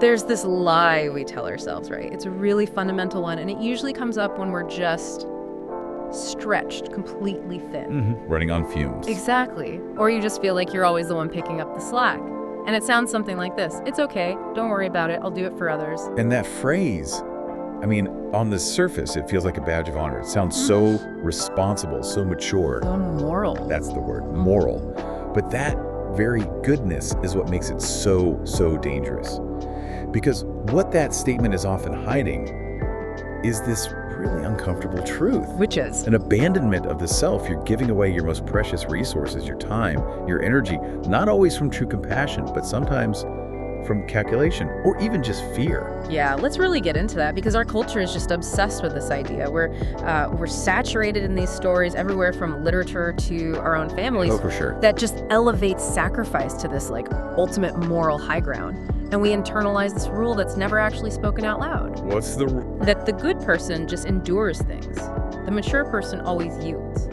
There's this lie we tell ourselves, right? It's a really fundamental one, and it usually comes up when we're just stretched completely thin. Running on fumes. Exactly. Or you just feel like you're always the one picking up the slack. And it sounds something like this: it's okay, don't worry about it, I'll do it for others. And that phrase, I mean, on the surface, it feels like a badge of honor. It sounds so responsible, so mature. So moral. That's the word, moral. But that very goodness is what makes it so dangerous. Because what that statement is often hiding is this really uncomfortable truth. Which is? An abandonment of the self. You're giving away your most precious resources, your time, your energy, not always from true compassion, but sometimes from calculation or even just fear. Yeah, let's really get into that, because our culture is just obsessed with this idea. We're saturated in these stories everywhere from literature to our own families. Oh, for sure. That just elevates sacrifice to this like ultimate moral high ground. And we internalize this rule that's never actually spoken out loud. What's the rule? That the good person just endures things. The mature person always yields.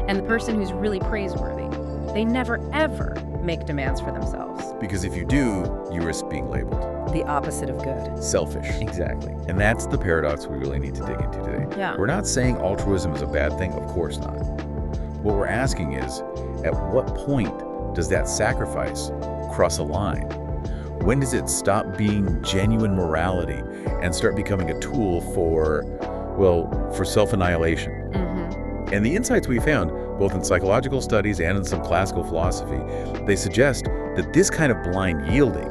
And the person who's really praiseworthy, they never ever make demands for themselves. Because if you do, you risk being labeled The opposite of good. selfish. Exactly. And that's the paradox we really need to dig into today. Yeah. We're not saying altruism is a bad thing, of course not. What we're asking is, at what point does that sacrifice cross a line? When does it stop being genuine morality and start becoming a tool for self-annihilation? And the insights we found, both in psychological studies and in some classical philosophy, they suggest that this kind of blind yielding,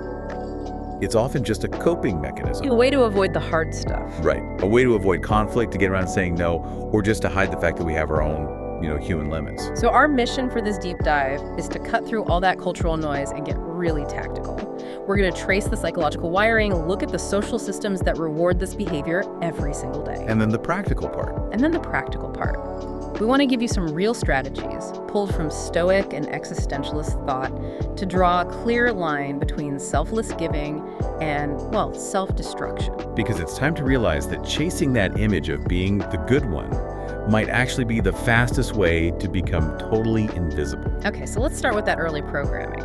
it's often just a coping mechanism. A way to avoid the hard stuff. Right. A way to avoid conflict, to get around saying no, or just to hide the fact that we have our own, human limits. So our mission for this deep dive is to cut through all that cultural noise and get really tactical. We're going to trace the psychological wiring, look at the social systems that reward this behavior every single day. And then the practical part. We want to give you some real strategies pulled from Stoic and existentialist thought to draw a clear line between selfless giving and, self-destruction. Because it's time to realize that chasing that image of being the good one might actually be the fastest way to become totally invisible. Okay, so let's start with that early programming.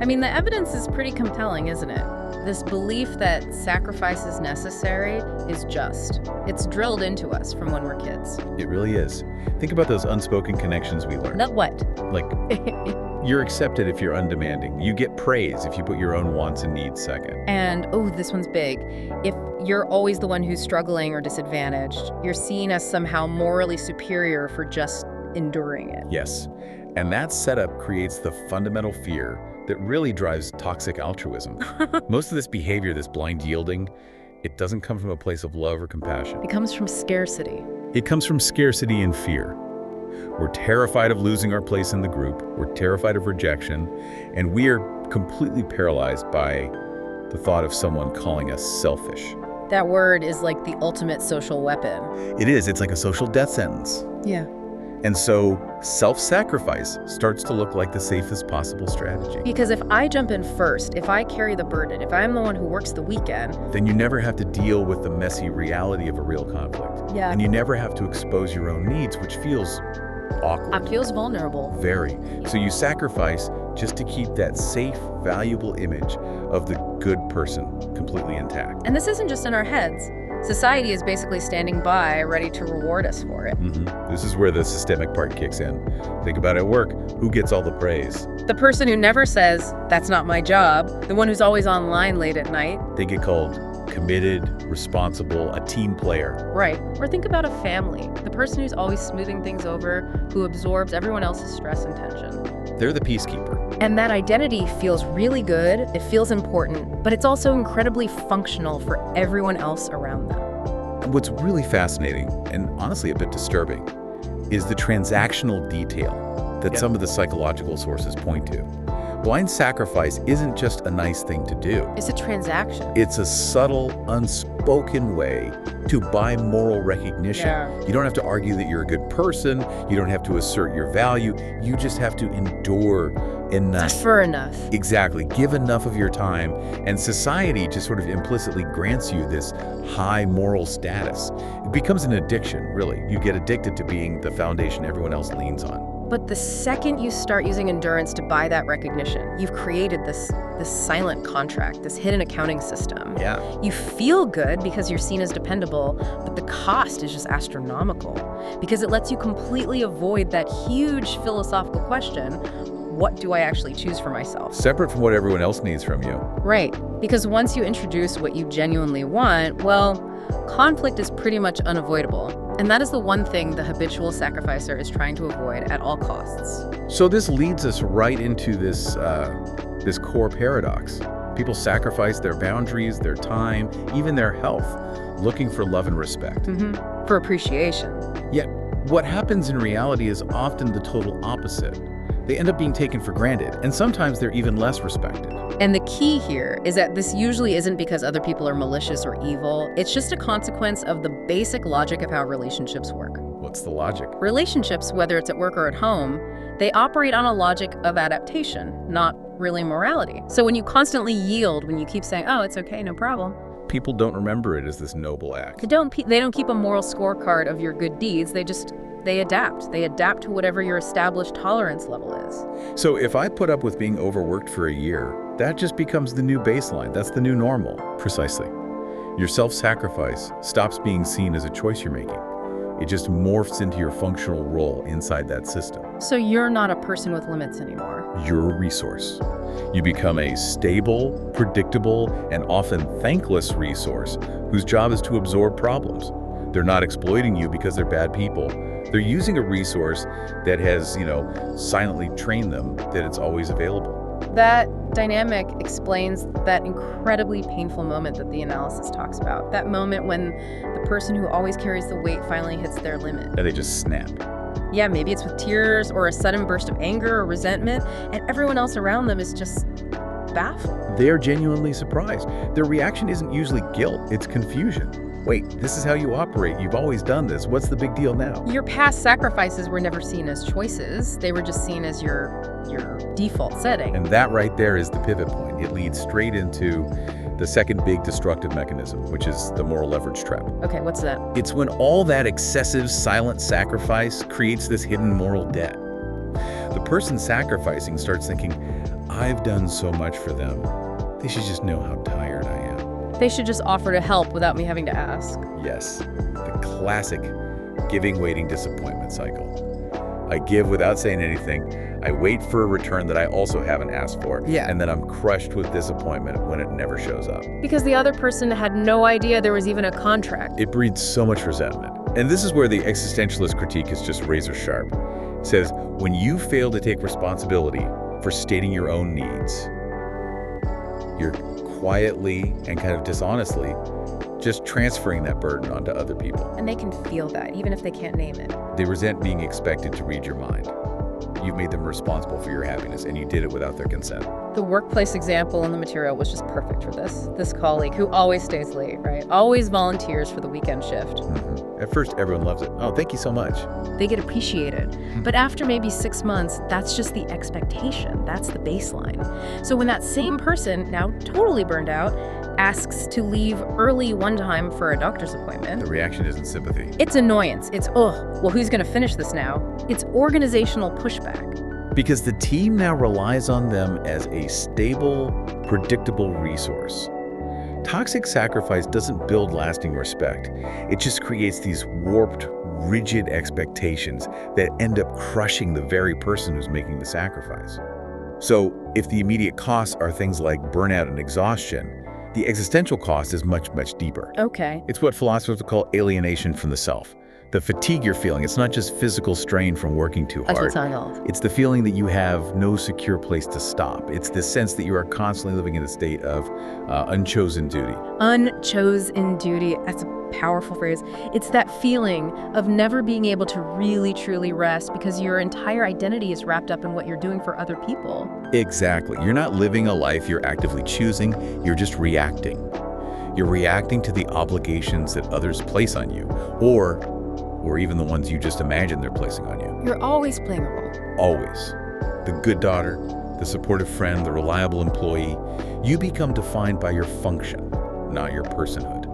I mean, the evidence is pretty compelling, isn't it? This belief that sacrifice is necessary is just. It's drilled into us from when we're kids. It really is. Think about those unspoken connections we learned. Not what? Like, you're accepted if you're undemanding. You get praise if you put your own wants and needs second. And, this one's big. If you're always the one who's struggling or disadvantaged, you're seen as somehow morally superior for just enduring it. Yes. And that setup creates the fundamental fear that really drives toxic altruism. Most of this behavior, this blind yielding, it doesn't come from a place of love or compassion. It comes from scarcity. It comes from scarcity and fear. We're terrified of losing our place in the group. We're terrified of rejection. And we are completely paralyzed by the thought of someone calling us selfish. That word is like the ultimate social weapon. It is. It's like a social death sentence. Yeah. And so self-sacrifice starts to look like the safest possible strategy. Because if I jump in first, if I carry the burden, if I'm the one who works the weekend, then you never have to deal with the messy reality of a real conflict. Yeah. And you never have to expose your own needs, which feels awkward. it feels vulnerable. Very. So you sacrifice just to keep that safe, valuable image of the good person completely intact. And this isn't just in our heads. Society is basically standing by, ready to reward us for it. This is where the systemic part kicks in. Think about it at work. Who gets all the praise? The person who never says, "That's not my job," the one who's always online late at night. They get called committed, responsible, a team player. Right. Or think about a family. The person who's always smoothing things over, who absorbs everyone else's stress and tension. They're the peacekeeper. And that identity feels really good, it feels important, but it's also incredibly functional for everyone else around them. And what's really fascinating, and honestly a bit disturbing, is the transactional detail that some of the psychological sources point to. Blind sacrifice isn't just a nice thing to do. It's a transaction. It's a subtle, unspoken way to buy moral recognition. Yeah. You don't have to argue that you're a good person. You don't have to assert your value. You just have to endure enough. For enough. Exactly. Give enough of your time, and society just sort of implicitly grants you this high moral status. It becomes an addiction, really. You get addicted to being the foundation everyone else leans on. But the second you start using endurance to buy that recognition, you've created this silent contract, this hidden accounting system. Yeah. You feel good because you're seen as dependable, but the cost is just astronomical because it lets you completely avoid that huge philosophical question, what do I actually choose for myself? Separate from what everyone else needs from you. Right. Because once you introduce what you genuinely want, well, conflict is pretty much unavoidable. And that is the one thing the habitual sacrificer is trying to avoid at all costs. So this leads us right into this core paradox. People sacrifice their boundaries, their time, even their health, looking for love and respect. For appreciation. Yet, what happens in reality is often the total opposite. They end up being taken for granted, and sometimes they're even less respected. And the key here is that this usually isn't because other people are malicious or evil. It's just a consequence of the basic logic of how relationships work. What's the logic? Relationships, whether it's at work or at home, they operate on a logic of adaptation, not really morality. So when you constantly yield, when you keep saying, oh, it's okay, no problem, People don't remember it as this noble act. they don't keep a moral scorecard of your good deeds. They adapt. They adapt to whatever your established tolerance level is. So if I put up with being overworked for a year, that just becomes the new baseline. That's the new normal. Precisely. Your self-sacrifice stops being seen as a choice you're making. It just morphs into your functional role inside that system. So you're not a person with limits anymore. You're a resource. You become a stable, predictable, and often thankless resource whose job is to absorb problems. They're not exploiting you because they're bad people. They're using a resource that has, silently trained them that it's always available. That dynamic explains that incredibly painful moment that the analysis talks about. That moment when the person who always carries the weight finally hits their limit. And they just snap. Yeah, maybe it's with tears or a sudden burst of anger or resentment, and everyone else around them is just baffled. They're genuinely surprised. Their reaction isn't usually guilt, it's confusion. Wait, this is how you operate. You've always done this. What's the big deal now? Your past sacrifices were never seen as choices. They were just seen as your default setting. And that right there is the pivot point. It leads straight into the second big destructive mechanism, which is the moral leverage trap. Okay, what's that? It's when all that excessive silent sacrifice creates this hidden moral debt. The person sacrificing starts thinking, I've done so much for them. They should just know how tired I am. They should just offer to help without me having to ask. Yes, the classic giving, waiting, disappointment cycle. I give without saying anything. I wait for a return that I also haven't asked for. Yeah. And then I'm crushed with disappointment when it never shows up. Because the other person had no idea there was even a contract. It breeds so much resentment. And this is where the existentialist critique is just razor sharp. It says, when you fail to take responsibility for stating your own needs, you're quietly and kind of dishonestly just transferring that burden onto other people. And they can feel that, even if they can't name it. They resent being expected to read your mind. You've made them responsible for your happiness, and you did it without their consent. The workplace example in the material was just perfect for this. This colleague who always stays late, right? Always volunteers for the weekend shift. At first, everyone loves it. Oh, thank you so much. They get appreciated. But after maybe 6 months, that's just the expectation. That's the baseline. So when that same person, now totally burned out, asks to leave early one time for a doctor's appointment, The reaction isn't sympathy. it's annoyance. It's, well, who's going to finish this now? It's organizational pushback. Because the team now relies on them as a stable, predictable resource. Toxic sacrifice doesn't build lasting respect. It just creates these warped, rigid expectations that end up crushing the very person who's making the sacrifice. So, if the immediate costs are things like burnout and exhaustion, the existential cost is much, much deeper. Okay. It's what philosophers would call alienation from the self. The fatigue you're feeling, it's not just physical strain from working too hard. It's the feeling that you have no secure place to stop. It's the sense that you are constantly living in a state of unchosen duty. Unchosen duty. That's a powerful phrase. It's that feeling of never being able to really, truly rest because your entire identity is wrapped up in what you're doing for other people. Exactly. You're not living a life you're actively choosing. You're just reacting. You're reacting to the obligations that others place on you, or even the ones you just imagine they're placing on you. You're always playing a role. Always. The good daughter, the supportive friend, the reliable employee. You become defined by your function, not your personhood.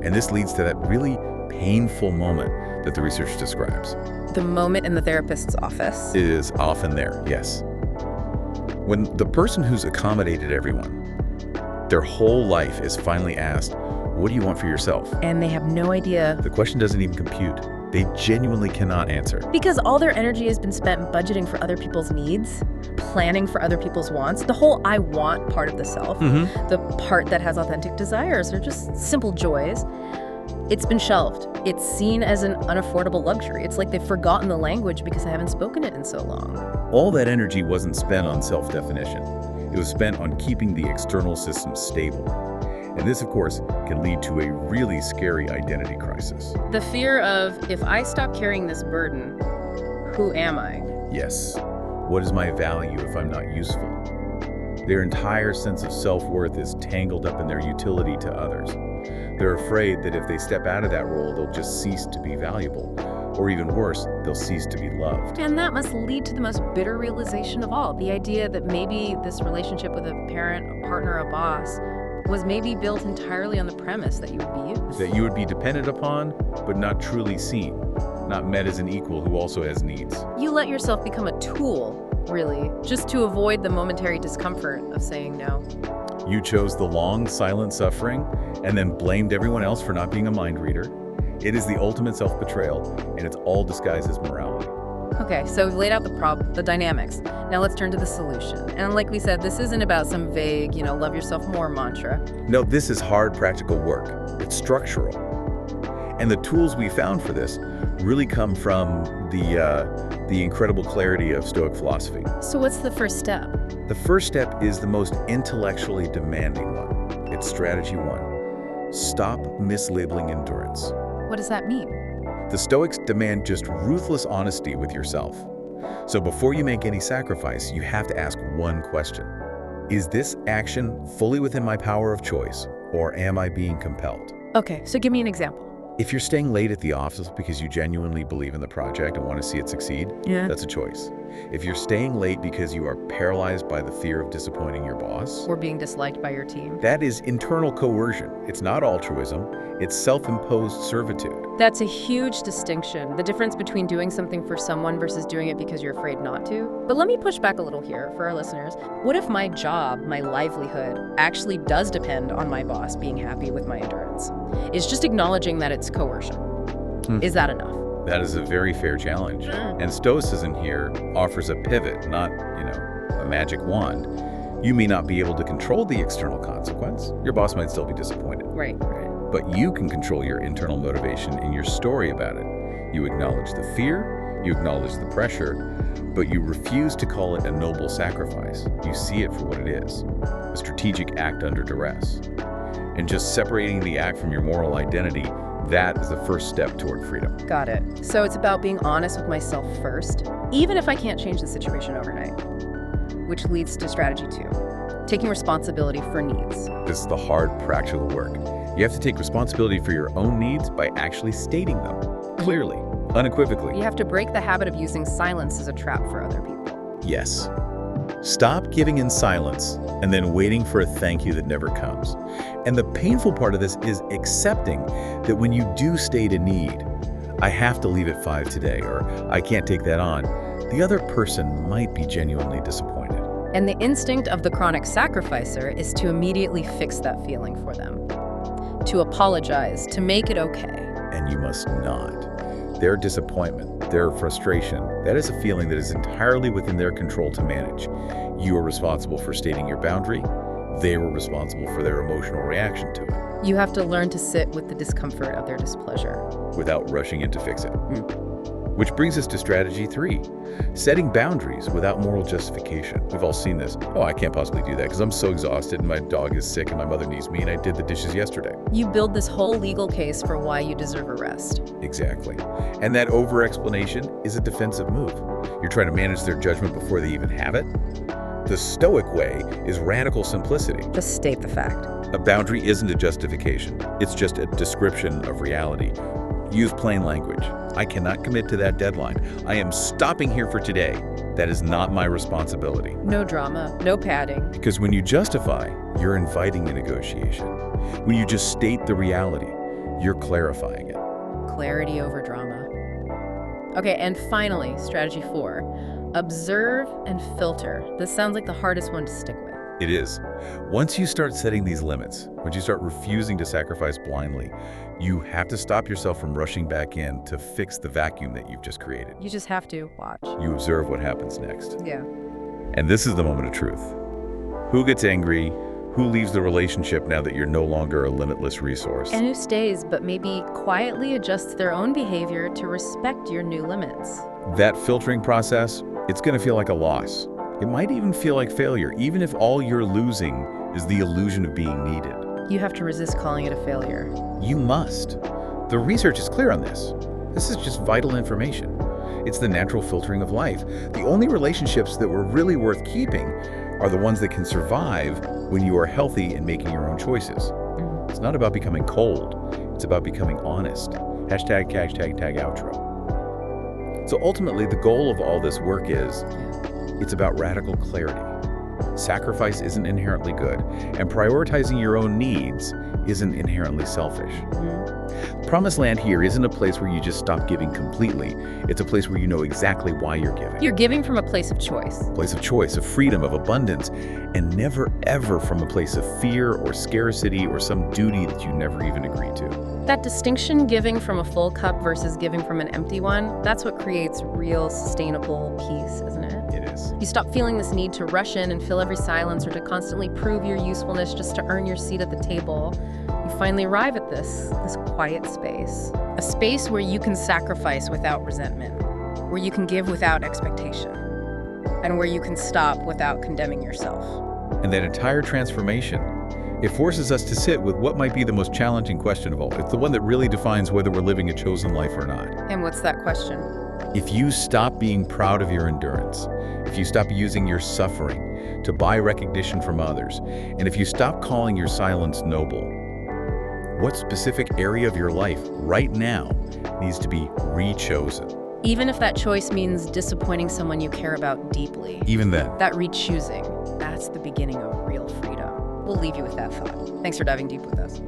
And this leads to that really painful moment that the research describes. The moment in the therapist's office. It is often there, yes. When the person who's accommodated everyone, their whole life is finally asked, what do you want for yourself? And they have no idea. The question doesn't even compute. They genuinely cannot answer. Because all their energy has been spent budgeting for other people's needs, planning for other people's wants. The whole I want part of the self, the part that has authentic desires or just simple joys, it's been shelved. It's seen as an unaffordable luxury. It's like they've forgotten the language because I haven't spoken it in so long. All that energy wasn't spent on self-definition. It was spent on keeping the external system stable. And this, of course, can lead to a really scary identity crisis. The fear of, if I stop carrying this burden, who am I? Yes. What is my value if I'm not useful? Their entire sense of self-worth is tangled up in their utility to others. They're afraid that if they step out of that role, they'll just cease to be valuable. Or even worse, they'll cease to be loved. And that must lead to the most bitter realization of all. The idea that maybe this relationship with a parent, a partner, a boss, was maybe built entirely on the premise that you would be used. That you would be dependent upon, but not truly seen. Not met as an equal who also has needs. You let yourself become a tool, really, just to avoid the momentary discomfort of saying no. You chose the long, silent suffering and then blamed everyone else for not being a mind reader. It is the ultimate self-betrayal, and it's all disguised as morality. Okay, so we've laid out the dynamics. Now let's turn to the solution. And like we said, this isn't about some vague, love yourself more mantra. No, this is hard, practical work. It's structural. And the tools we found for this really come from the incredible clarity of Stoic philosophy. So what's the first step? The first step is the most intellectually demanding one. It's strategy 1. Stop mislabeling endurance. What does that mean? The Stoics demand just ruthless honesty with yourself. So before you make any sacrifice, you have to ask one question. Is this action fully within my power of choice, or am I being compelled? Okay, so give me an example. If you're staying late at the office because you genuinely believe in the project and want to see it succeed, that's a choice. If you're staying late because you are paralyzed by the fear of disappointing your boss, or being disliked by your team, that is internal coercion. It's not altruism, it's self-imposed servitude. That's a huge distinction, the difference between doing something for someone versus doing it because you're afraid not to. But let me push back a little here for our listeners. What if my job, my livelihood, actually does depend on my boss being happy with my endurance? It's just acknowledging that it's coercion. Is that enough? That is a very fair challenge. And Stoicism here offers a pivot, not, a magic wand. You may not be able to control the external consequence. Your boss might still be disappointed. Right. But you can control your internal motivation in your story about it. You acknowledge the fear, you acknowledge the pressure, but you refuse to call it a noble sacrifice. You see it for what it is, a strategic act under duress. And just separating the act from your moral identity, that is the first step toward freedom. Got it. So it's about being honest with myself first, even if I can't change the situation overnight, which leads to strategy 2, taking responsibility for needs. This is the hard, practical work. You have to take responsibility for your own needs by actually stating them, clearly, unequivocally. You have to break the habit of using silence as a trap for other people. Yes. Stop giving in silence and then waiting for a thank you that never comes. And the painful part of this is accepting that when you do state a need, I have to leave at 5 today, or I can't take that on, the other person might be genuinely disappointed. And the instinct of the chronic sacrificer is to immediately fix that feeling for them, to apologize, to make it okay. And you must not. Their disappointment, their frustration, that is a feeling that is entirely within their control to manage. You are responsible for stating your boundary. They were responsible for their emotional reaction to it. You have to learn to sit with the discomfort of their displeasure without rushing in to fix it. Which brings us to strategy 3, setting boundaries without moral justification. We've all seen this. Oh, I can't possibly do that because I'm so exhausted and my dog is sick and my mother needs me and I did the dishes yesterday. You build this whole legal case for why you deserve a rest. Exactly. And that over-explanation is a defensive move. You're trying to manage their judgment before they even have it. The Stoic way is radical simplicity. Just state the fact. A boundary isn't a justification. It's just a description of reality. Use plain language. I cannot commit to that deadline. I am stopping here for today. That is not my responsibility. No drama, no padding. Because when you justify, you're inviting a negotiation. When you just state the reality, you're clarifying it. clarity over drama. Okay, and finally, strategy 4, observe and filter. This sounds like the hardest one to stick with. It is. Once you start setting these limits, once you start refusing to sacrifice blindly, you have to stop yourself from rushing back in to fix the vacuum that you've just created. You just have to watch. You observe what happens next. Yeah. And this is the moment of truth. Who gets angry? Who leaves the relationship now that you're no longer a limitless resource? And who stays, but maybe quietly adjusts their own behavior to respect your new limits? That filtering process, it's going to feel like a loss. It might even feel like failure, even if all you're losing is the illusion of being needed. You have to resist calling it a failure. You must. The research is clear on this. This is just vital information. It's the natural filtering of life. The only relationships that were really worth keeping are the ones that can survive when you are healthy and making your own choices. It's not about becoming cold. It's about becoming honest. Hashtag outro. So ultimately, the goal of all this work is, it's about radical clarity. Sacrifice isn't inherently good, and prioritizing your own needs isn't inherently selfish. Promised land here isn't a place where you just stop giving completely. It's a place where you know exactly why you're giving. You're giving from a place of choice. A place of choice, of freedom, of abundance, and never ever from a place of fear or scarcity or some duty that you never even agreed to. That distinction, giving from a full cup versus giving from an empty one, that's what creates real sustainable peace, isn't it? It is. You stop feeling this need to rush in and fill every silence or to constantly prove your usefulness just to earn your seat at the table. You finally arrive at this quiet space. A space where you can sacrifice without resentment, where you can give without expectation, and where you can stop without condemning yourself. And that entire transformation, it forces us to sit with what might be the most challenging question of all. It's the one that really defines whether we're living a chosen life or not. And what's that question? If you stop being proud of your endurance, if you stop using your suffering to buy recognition from others, and if you stop calling your silence noble, what specific area of your life right now needs to be re-chosen? Even if that choice means disappointing someone you care about deeply. Even then. That re-choosing, that's the beginning of real freedom. We'll leave you with that thought. Thanks for diving deep with us.